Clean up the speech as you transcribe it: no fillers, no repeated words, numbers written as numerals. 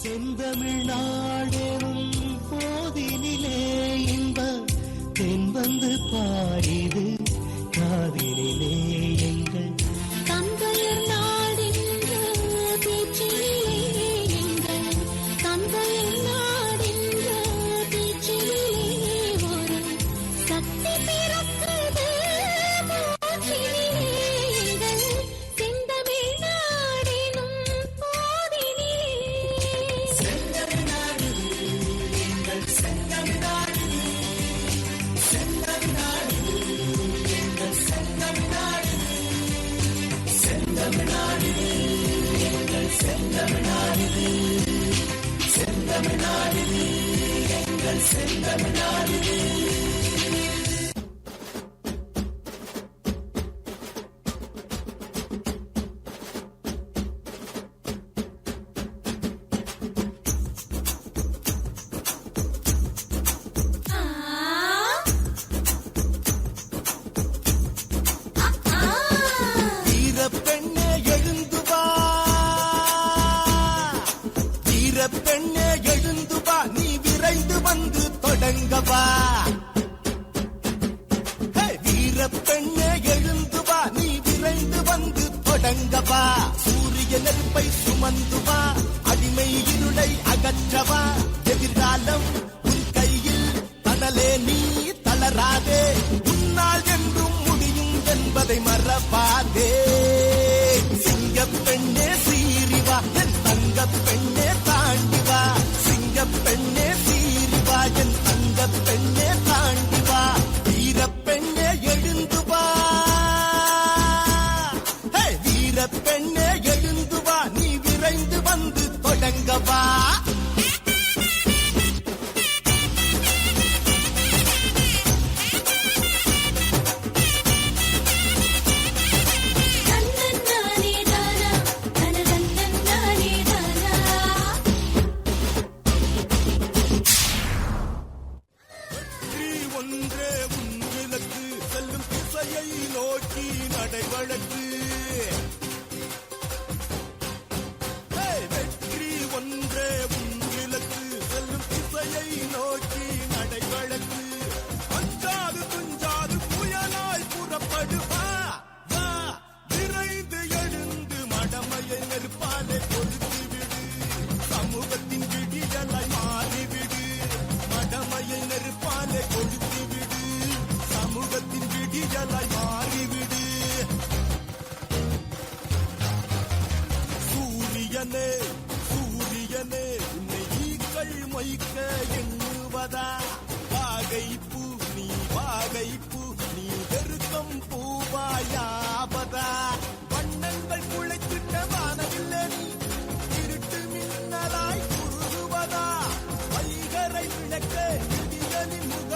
செந்தமிழ்நாடெனும் போதினிலே இன்ப தென் வந்து பாரிது காதினிலே எங்கள் தந்தையர் நாடென்ற பேச்சிலே எங்கள் தந்தையர் நாடென்ற பேச்சிலே ஒரு சக்தி பிறக்கிறது மூச்சிலே எங்கள் செந்தமிழ் நாடெனும் போதினிலே செந்தமிழ்நாடு எங்கள் செந்தமிழ்நாடு செந்தமிழ்நாடு எங்கள் செந்தமிழ்நாடு செந்தமிழ்நாடு எங்கள் செந்தமிழ்நாடு செந்தமிழ்நாடு எங்கள் செந்தமிழ்நாடு வீரப்பெண்ணே எழுந்து வா வீரப்பெண்ணே எழுந்து வா நீ விரைந்து வந்து தொடங்கவா வீரப்பெண்ணே எழுந்து வா நீ விரைந்து வந்து தொடங்கவா சூரிய நெருப்பை சுமந்து வா அடிமை இருளை அகற்றவா எதிர்காலம் உன் கையில் தனலே நீ தளராதே உன்னால் என்றும் முடியும் என்பதை மறவாதே சிங்கப்பெண்ணே சீரிவா என் தங்கப்பெண்ணே தாண்டிவா சிங்கப்பெண்ணே சீரிவா என் தங்கப்பெண்ணே தாண்டிவா வீரப்பெண்ணே எழுந்து வா வீரப்பெண்ணே எழுந்து வா நீ விரைந்து வந்து தொடங்கவா தன்னன்னானே தானா தனதன்னன்னானே தானா வெற்றி ஒன்றே உன் இலக்கு செல்லும் திசையை நோக்கி நடைவழக்கு வெற்றி ஒன்றே உன் இலக்கு செல்லும் திசையை நோக்கி நடைவழக்கு அஞ்சாது துஞ்சாது புயலாய் புறப்படுவா வா விரைந்து எழுந்து மடமையை நெருப்பாலே கொளுத்தி விடு சமூகத்தின் விடியலாய் மாறிவிடு மடமையை நெருப்பாலே கொளுத்தி விடு சமூகத்தின் விடியலாய் மாறிவிடு சூரியனே சூரியனே உன்னை ஈக்கள் மொய்க்க எண்ணுவதா வாகைப்பூ நீ வாகைப்பூ நீ பெருக்கம் பூவாயாவதா வண்ணங்கள் குழைத்திட்ட வானவில்லை நீ இருட்டு மின்னலாய் குறுகுவதா வைகரை விளக்க விடியலின் முக